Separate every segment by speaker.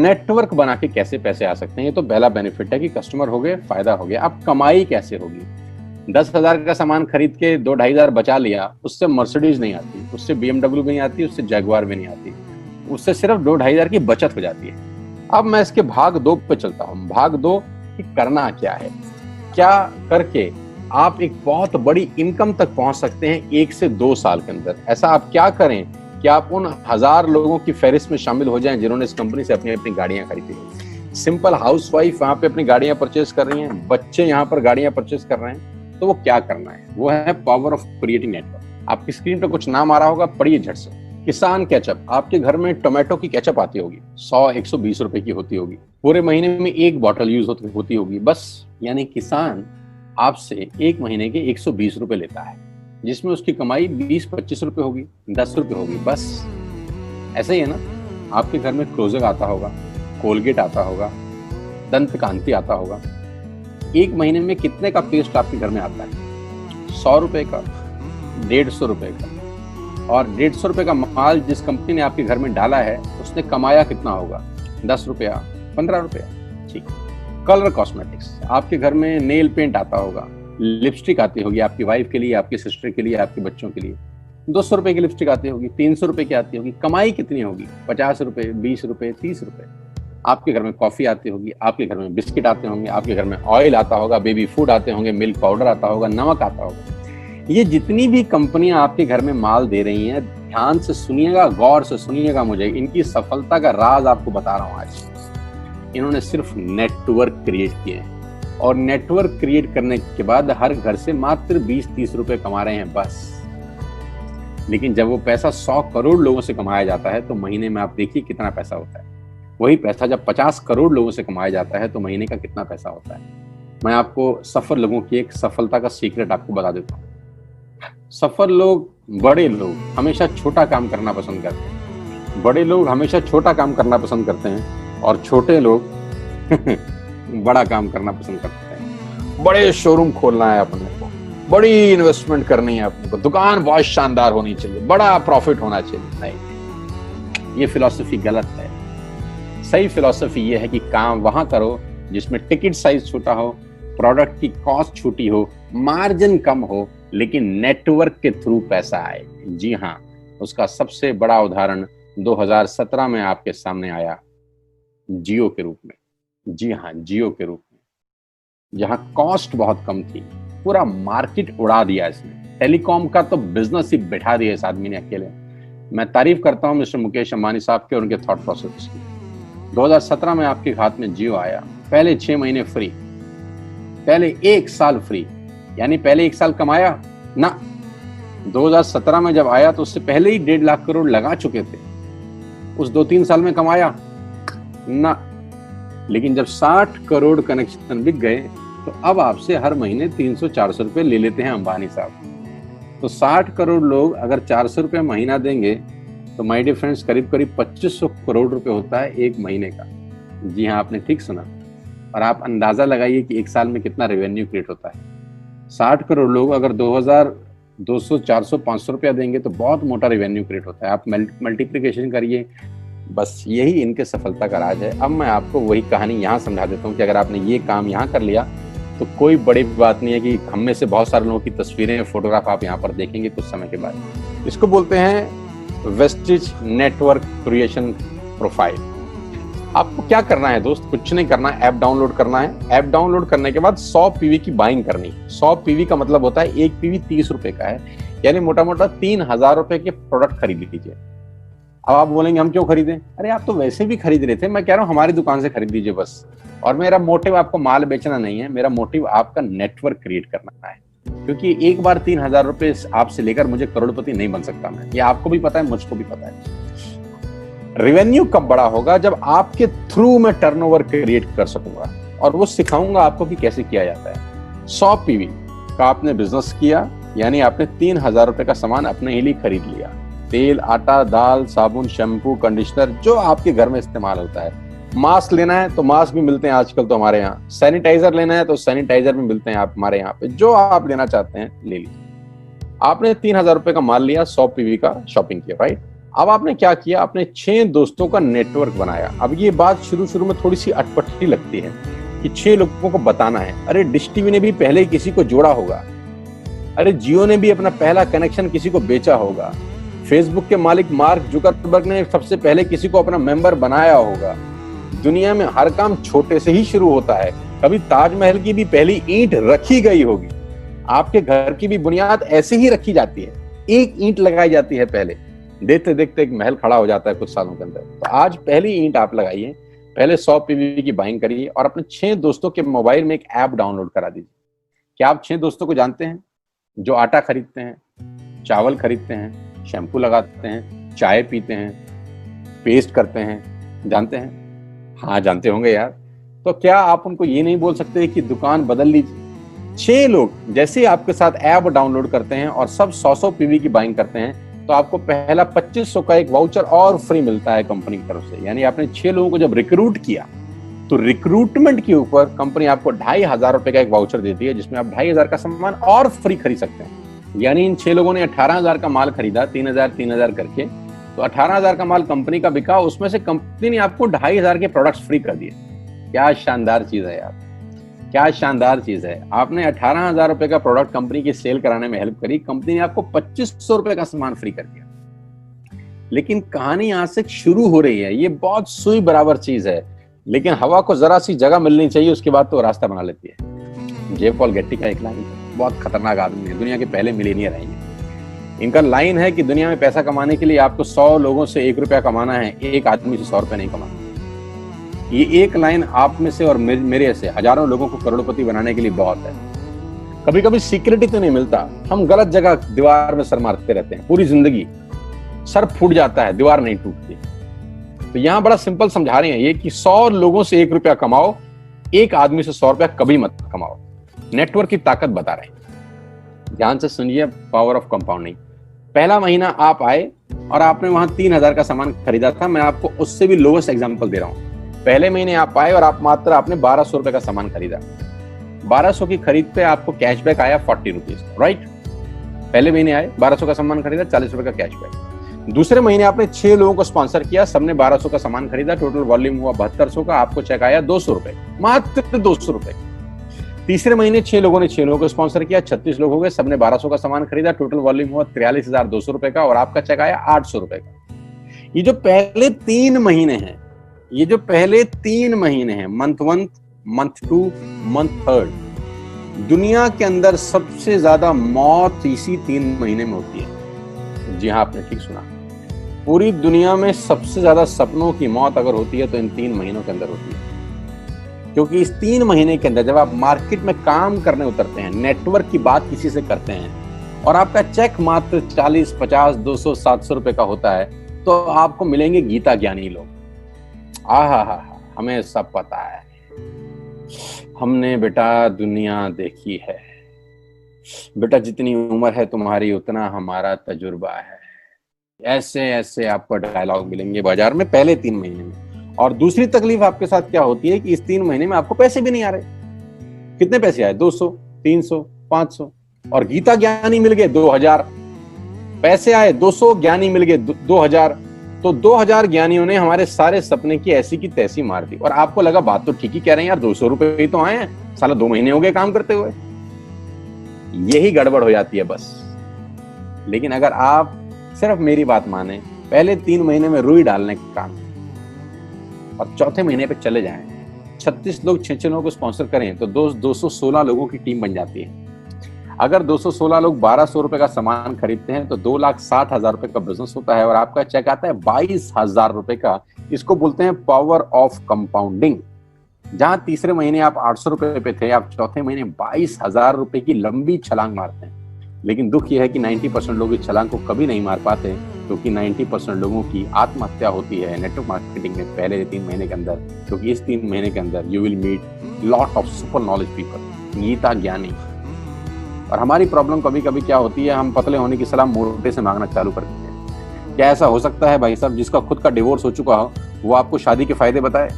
Speaker 1: Network बना के कैसे पैसे आ सकते हैं, ये तो पहला बेनिफिट है कि कस्टमर हो गए, फायदा हो गया। अब कमाई कैसे होगी? 10,000 का सामान खरीद के 2-2.5 हजार बचा लिया, उससे मर्सिडीज नहीं आती, उससे BMW भी नहीं आती, उससे जैगवार भी नहीं आती, उससे सिर्फ 2-2.5 हजार की बचत हो जाती है। अब मैं इसके भाग 2 पे चलता हूँ। भाग 2 कि करना क्या है, क्या करके आप एक बहुत बड़ी इनकम तक पहुंच सकते हैं 1 से 2 साल के अंदर। ऐसा आप क्या करें कि आप उन 1000 लोगों की फहरिस्त में शामिल हो जाएं जिन्होंने इस कंपनी से अपनी अपनी गाड़ियां खरीदी हैं। सिंपल हाउसवाइफ वहां पे अपनी गाड़ियां परचेज कर रही हैं, बच्चे यहाँ पर गाड़ियां परचेज कर रहे हैं, तो वो क्या करना है? वो है पावर ऑफ क्रिएटिंग नेटवर्क। आपकी स्क्रीन पर कुछ नाम आ रहा होगा, पढ़िए झट से। किसान केचप, आपके घर में टोमेटो की केचप आती होगी, 100-120 रुपए की होती होगी, पूरे महीने में 1 बॉटल यूज होती होगी बस। यानी किसान आपसे 1 महीने के 120 रुपए लेता है, जिसमें उसकी कमाई 20-25 रुपए होगी, 10 रुपए होगी बस। ऐसा ही है ना? आपके घर में क्लोजर आता होगा, कोलगेट आता होगा, दंत कांति आता होगा। 1 महीने में कितने का पेस्ट आपके घर में आता है? 100 रुपए का, 150 रुपए का। और 150 रुपए का माल जिस कंपनी ने आपके घर में डाला है, उसने कमाया कितना होगा? 10 रुपया, 15 रुपया। ठीक। कलर कॉस्मेटिक्स, आपके घर में नेल पेंट आता होगा, लिपस्टिक आती होगी आपकी वाइफ के लिए, आपकी सिस्टर के लिए, आपके बच्चों के लिए। 200 रुपए की लिपस्टिक आती होगी, 300 रुपए की आती होगी। कमाई कितनी होगी? 50 रुपए, 20 रुपए, 30 रुपए। आपके घर में कॉफी आती होगी, आपके घर में बिस्किट आते होंगे, आपके घर में ऑयल आता होगा, बेबी फूड आते होंगे, मिल्क पाउडर आता होगा, नमक आता होगा। ये जितनी भी कंपनियां आपके घर में माल दे रही हैं, ध्यान से सुनिएगा, गौर से सुनिएगा मुझे। इनकी सफलता का राज आपको बता रहा हूं आज। इन्होंने सिर्फ नेटवर्क क्रिएट किए हैं, और नेटवर्क क्रिएट करने के बाद हर घर से मात्र 20-30 रुपए कमा रहे हैं बस। लेकिन जब वो पैसा 100 करोड़ लोगों से कमाया जाता है तो महीने में आप देखिए कितना पैसा होता है। वही पैसा जब 50 करोड़ लोगों से कमाया जाता है तो महीने का कितना पैसा होता है। मैं आपको सफल लोगों की एक सफलता का सीक्रेट आपको बता देता हूँ। सफल लोग, बड़े लोग हमेशा छोटा काम करना पसंद करते हैं। बड़े लोग हमेशा छोटा काम करना पसंद करते हैं, और छोटे लोग बड़ा काम करना पसंद करते हैं। बड़े शोरूम खोलना है अपने को, बड़ी इन्वेस्टमेंट करनी है अपने को, दुकान बहुत शानदार होनी चाहिए, बड़ा प्रॉफिट होना चाहिए। नहीं, ये फिलॉसफी गलत है। सही फिलॉसफी ये है कि काम वहां करो जिसमें टिकट साइज छोटा हो, प्रोडक्ट की कॉस्ट छोटी हो, मार्जिन कम हो, लेकिन नेटवर्क के थ्रू पैसा आए। जी हाँ, उसका सबसे बड़ा उदाहरण 2017 में आपके सामने आया, जियो के रूप में। जी हाँ, जियो के रूप में, जहां कॉस्ट बहुत कम थी, पूरा मार्केट उड़ा दिया इसने। टेलीकॉम का तो बिजनेस ही बैठा दिया इस आदमी ने अकेले। मैं तारीफ करता हूं मिस्टर मुकेश अंबानी साहब के और उनके थॉट प्रोसेस की। 2017 में आपके हाथ में जियो आया, पहले 6 महीने फ्री, पहले 1 साल फ्री। यानी पहले 1 साल कमाया ना। 2017 में जब आया तो उससे पहले ही 1.5 लाख करोड़ लगा चुके थे। उस 2-3 साल में कमाया ना। लेकिन जब 60 करोड़ कनेक्शन बिक गए तो अब आपसे हर महीने 300-400 रुपए ले लेते हैं अंबानी साहब। तो 60 करोड़ लोग अगर 400 रुपए महीना देंगे तो माय डियर फ्रेंड्स, करीब करीब 2500 करोड़ रुपए होता है 1 महीने का। जी हाँ, आपने ठीक सुना। और आप अंदाजा लगाइए कि 1 साल में कितना रेवेन्यू क्रिएट होता है। 60 करोड़ लोग अगर 2000, 200, 400, 500 रुपया देंगे तो बहुत मोटा रेवेन्यू क्रिएट होता है। आप मल्टीप्लिकेशन करिए, बस यही इनके सफलता का राज है। अब मैं आपको वही कहानी यहाँ समझा देता हूँ कि अगर आपने ये काम यहाँ कर लिया तो कोई बड़ी बात नहीं है कि हम में से बहुत सारे लोगों की तस्वीरें, फोटोग्राफ आप यहाँ पर देखेंगे कुछ समय के बाद। इसको बोलते हैं वेस्टिज नेटवर्क क्रिएशन प्रोफाइल। आपको क्या करना है दोस्त? कुछ नहीं करना है, ऐप डाउनलोड करना है। ऐप डाउनलोड करने के बाद 100 पीवी की बाइंग करनी है। 100 पीवी का मतलब होता है 1 पीवी 30 रुपए का है, यानी मोटा मोटा 3000 रुपए के प्रोडक्ट खरीद लीजिए। अब आप बोलेंगे हम क्यों खरीदें? अरे आप तो वैसे भी खरीद रहे थे, मैं कह रहा हूँ हमारी दुकान से खरीद लीजिए बस। और मेरा मोटिव आपको माल बेचना नहीं है, मेरा मोटिव आपका नेटवर्क क्रिएट करना है। क्योंकि एक बार 3000 रुपए आपसे लेकर मुझे करोड़पति नहीं बन सकता मैं, ये आपको भी पता है, मुझको भी पता है। रेवेन्यू कब बड़ा होगा? जब आपके थ्रू मैं टर्नओवर क्रिएट कर सकूंगा, और वो सिखाऊंगा आपको कि कैसे किया जाता है। 100 पीवी का आपने बिजनेस किया, यानी आपने 3000 रुपए का सामान अपने ही लिए खरीद लिया। तेल, आटा, दाल, साबुन, शैम्पू, कंडीशनर, जो आपके घर में इस्तेमाल होता है। मास्क लेना है तो मास्क भी मिलते हैं आजकल तो हमारे यहाँ। सैनिटाइजर लेना है तो सैनिटाइजर भी मिलते हैं आप हमारे यहाँ पे। जो आप लेना चाहते हैं ले लीजिए। आपने 3000 रुपए का माल लिया, 100 पीवी का शॉपिंग किया, राइट? अब आपने क्या किया, आपने 6 दोस्तों का नेटवर्क बनाया। अब ये बात शुरू शुरू में थोड़ी सी अटपटी लगती है कि 6 लोगों को बताना है। अरे डिश टीवी ने भी पहले किसी को जोड़ा होगा, अरे जियो ने भी अपना पहला कनेक्शन किसी को बेचा होगा, फेसबुक के मालिक मार्क जुकरबर्ग ने सबसे पहले किसी को अपना मेंबर बनाया होगा। दुनिया में हर काम छोटे से ही शुरू होता है। कभी ताजमहल की भी पहली ईंट रखी गई होगी, आपके घर की भी बुनियाद ऐसे ही रखी जाती है, एक ईंट लगाई जाती है पहले, देखते देखते एक महल खड़ा हो जाता है कुछ सालों के अंदर। तो आज पहली ईंट आप लगाइए, पहले 100 पीवी की बाइंग करिए और अपने 6 दोस्तों के मोबाइल में एक ऐप डाउनलोड करा दीजिए। क्या आप 6 दोस्तों को जानते हैं जो आटा खरीदते हैं, चावल खरीदते हैं, शैम्पू लगाते हैं, चाय पीते हैं, पेस्ट करते हैं? जानते हैं? हाँ जानते होंगे यार। तो क्या आप उनको ये नहीं बोल सकते कि दुकान बदल लीजिए? 6 लोग जैसे आपके साथ ऐप डाउनलोड करते हैं और सब 100 पीवी की बाइंग करते हैं तो आपको पहला 2500 का एक वाउचर और फ्री मिलता है कंपनी की तरफ से। यानी आपने 6 लोगों को जब रिक्रूट किया तो रिक्रूटमेंट के ऊपर कंपनी आपको 2500 रुपए का एक वाउचर देती है जिसमें आप 2500 का सामान और फ्री खरीद सकते हैं। यानी इन 6 लोगों ने 18,000 का माल खरीदा, 3,000 करके, तो 18,000 का माल कंपनी का बिका, उसमें से कंपनी ने आपको 2500 के प्रोडक्ट्स फ्री कर दिए। क्या शानदार चीज है यार, क्या शानदार चीज है। आपने 18,000 रुपए का प्रोडक्ट कंपनी की सेल कराने में हेल्प करी, कंपनी ने आपको 2500 रुपए का सामान फ्री कर दिया। लेकिन कहानी यहां से शुरू हो रही है। ये बहुत सुई बराबर चीज है, लेकिन हवा को जरा सी जगह मिलनी चाहिए, उसके बाद तो रास्ता बना लेती है। जे पॉल गेट्टी का एक लाइन है, बहुत खतरनाक आदमी है, दुनिया के पहले मिलीनियर है। इनका लाइन है कि दुनिया में पैसा कमाने के लिए आपको 100 लोगों से 1 रुपया कमाना है, एक आदमी से 100 रुपया नहीं कमाना। ये एक लाइन आप में से और मेरे से हजारों लोगों को करोड़पति बनाने के लिए बहुत है। कभी कभी सिक्योरिटी तो नहीं मिलता, हम गलत जगह दीवार में सर मारते रहते हैं, पूरी जिंदगी सर फूट जाता है, दीवार नहीं टूटती। तो यहां बड़ा सिंपल समझा रहे हैं ये कि 100 लोगों से 1 रुपया कमाओ, एक आदमी से 100 रुपया कभी मत कमाओ। नेटवर्क की ताकत बता रहे हैं, ध्यान से सुनिए, पावर ऑफ कंपाउंडिंग। पहला महीना आप आए और आपने वहां 3,000 का सामान खरीदा था। मैं आपको उससे भी लोवेस्ट एग्जांपल दे रहा हूं। पहले महीने आप आए और आपने 1200 रुपए का सामान खरीदा। 1200 की खरीद पे आपको कैशबैक आया 40 रुपीज, राइट? पहले महीने आए, 1200 का सामान खरीदा, 40 रुपए का कैशबैक। दूसरे महीने आपने 6 लोगों को स्पॉन्सर किया, सबने 1200 का सामान खरीदा, टोटल वॉल्यूम हुआ 7200 का, आपको चेक आया 200 रुपए, मात्र 200 रुपए। तीसरे महीने 6 लोगों ने 6 लोगों को स्पॉन्सर किया, 36 लोग हो गए, सबने 1200 का सामान खरीदा, टोटल वॉल्यूम हुआ 43,200 रुपए का और आपका चेक आया 800 रुपए का। ये जो पहले 3 महीने हैं, मंथ 1, मंथ 2, मंथ 3, दुनिया के अंदर सबसे ज्यादा मौत इसी 3 महीने में होती है। जी हाँ, आपने ठीक सुना, पूरी दुनिया में सबसे ज्यादा सपनों की मौत अगर होती है तो इन 3 महीनों के अंदर होती है। क्योंकि इस 3 महीने के अंदर जब आप मार्केट में काम करने उतरते हैं, नेटवर्क की बात किसी से करते हैं और आपका चेक मात्र 40, 50, 200, 700 रुपए का होता है, तो आपको मिलेंगे गीता ज्ञानी लोग। हमें सब पता है, हमने बेटा दुनिया देखी है, बेटा जितनी उम्र है तुम्हारी उतना हमारा तजुर्बा है। ऐसे ऐसे आपको डायलॉग मिलेंगे बाजार में पहले 3 महीने में। और दूसरी तकलीफ आपके साथ क्या होती है कि इस 3 महीने में आपको पैसे भी नहीं आ रहे। कितने पैसे आए? 200, 300, 500, और गीता ज्ञानी मिल गए 2000। पैसे आए 200, ज्ञानी मिल गए 2000। तो 2000 ज्ञानियों ने हमारे सारे सपने की ऐसी की तैसी मार दी। और आपको लगा बात तो ठीक ही कह रहे हैं यार, 200 रुपए ही तो आए हैं, साला 2 महीने हो गए काम करते हुए। यही गड़बड़ हो जाती है बस। लेकिन अगर आप सिर्फ मेरी बात माने, पहले 3 महीने में रुई डालने का काम और चौथे महीने पे चले जाएं, 36 लोग 6 लोगों को स्पॉन्सर करें तो 216 लोगों की टीम बन जाती है। अगर 216 लोग 1200 रुपए का सामान खरीदते हैं तो 2,60,000 रुपए का बिजनेस होता है और आपका चेक आता है 22,000 रुपए का। इसको बोलते हैं पावर ऑफ कंपाउंडिंग। जहां तीसरे महीने आप 800 रुपए पे थे, आप चौथे महीने 22,000 रुपए की लंबी छलांग मारते हैं। लेकिन दुख यह है कि 90% लोग इस छलांग को कभी नहीं मार पाते, क्योंकि 90% लोगों की आत्महत्या होती है नेटवर्क मार्केटिंग में पहले 3 महीने के अंदर। क्योंकि इस 3 महीने के अंदर you will meet lot of super knowledge people, Gita ज्ञानी। और हमारी प्रॉब्लम कभी कभी क्या होती है, हम पतले होने की सलाह मोटे से मांगना चालू कर देते हैं। क्या ऐसा हो सकता है भाई साहब, जिसका खुद का डिवोर्स हो चुका हो वो आपको शादी के फायदे बताए?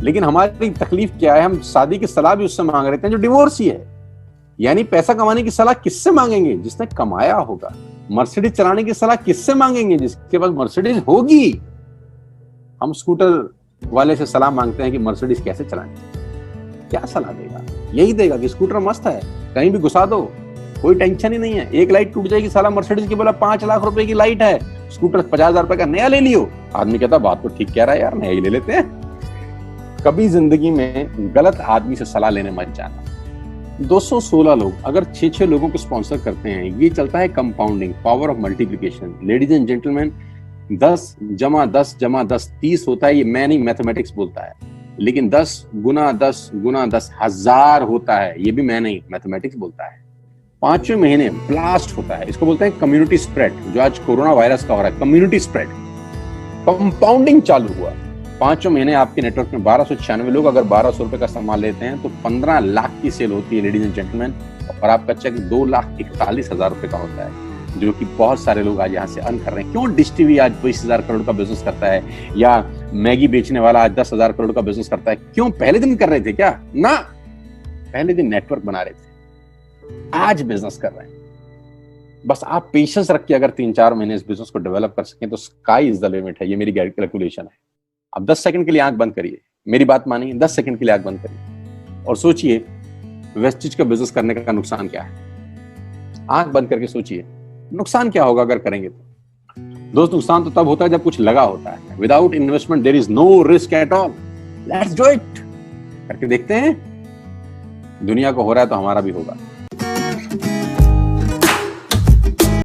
Speaker 1: लेकिन हमारी तकलीफ क्या है, हम शादी की सलाह भी उससे मांग रहे हैं जो डिवोर्स ही है। यानी पैसा कमाने की सलाह किससे मांगेंगे? जिसने कमाया होगा। मर्सिडीज चलाने की सलाह किससे मांगेंगे? जिसके पास मर्सिडीज होगी। हम स्कूटर वाले से सलाह मांगते हैं कि मर्सिडीज कैसे चलानी, क्या सलाह देगा? यही देगा कि स्कूटर मस्त है, कहीं भी घुसा दो, कोई टेंशन ही नहीं है। एक लाइट टूट जाएगी, साला मर्सिडीज की बोला 5 लाख रुपए की लाइट है, स्कूटर 50,000 रुपए का नया ले लियो। आदमी कहता बात तो ठीक कह रहा है यार, नया ही ले लेते हैं। कभी जिंदगी में गलत आदमी से सलाह लेने मत जाना। 216 लोग अगर 6-6 लोगों को स्पॉन्सर करते हैं, ये चलता है compounding, power of multiplication. Ladies and gentleman, 10 + 10 = 10 30 होता है। ये मैं नहीं, मैथमेटिक्स बोलता है। लेकिन 10 × 10 × 10 1000 होता है। ये भी मैं नहीं, मैथमेटिक्स बोलता है। 5वें महीने ब्लास्ट होता है, इसको बोलते हैं कम्युनिटी स्प्रेड। जो आज कोरोना वायरस का हो रहा है, कम्युनिटी स्प्रेड, कंपाउंडिंग चालू हुआ। 5वें महीने आपके नेटवर्क में 1296 लोग अगर 1200 रुपए का सामान लेते हैं तो 15 लाख की सेल होती है लेडीज एंड जेंटलमैन। और आपका चेक 2,41,000 रुपए का होता है, जो कि बहुत सारे लोग आज यहाँ से अर्न कर रहे हैं। क्यों डिश टीवी आज 20,000 करोड़ का बिजनेस करता है, या मैगी बेचने वाला आज 10,000 करोड़ का बिजनेस करता है? क्यों? पहले दिन कर रहे थे क्या? ना, पहले दिन नेटवर्क बना रहे थे, आज बिजनेस कर रहे हैं। बस आप पेशेंस रख के अगर 3-4 महीने इस बिजनेस को डेवलप कर सकें तो स्काई इज द लिमिट है। ये मेरी कैलकुलेशन है। अब 10 सेकंड के लिए आंख बंद करिए, मेरी बात मानिए, 10 सेकंड के लिए आंख बंद करिए और सोचिए वेस्टिज का बिजनेस करने का नुकसान क्या है। आंख बंद करके सोचिए नुकसान क्या होगा अगर करेंगे तो। दोस्त, नुकसान तो तब होता है जब कुछ लगा होता है। Without investment there is no risk at all. Let's do it. करके देखते हैं, दुनिया को हो रहा है तो हमारा भी होगा।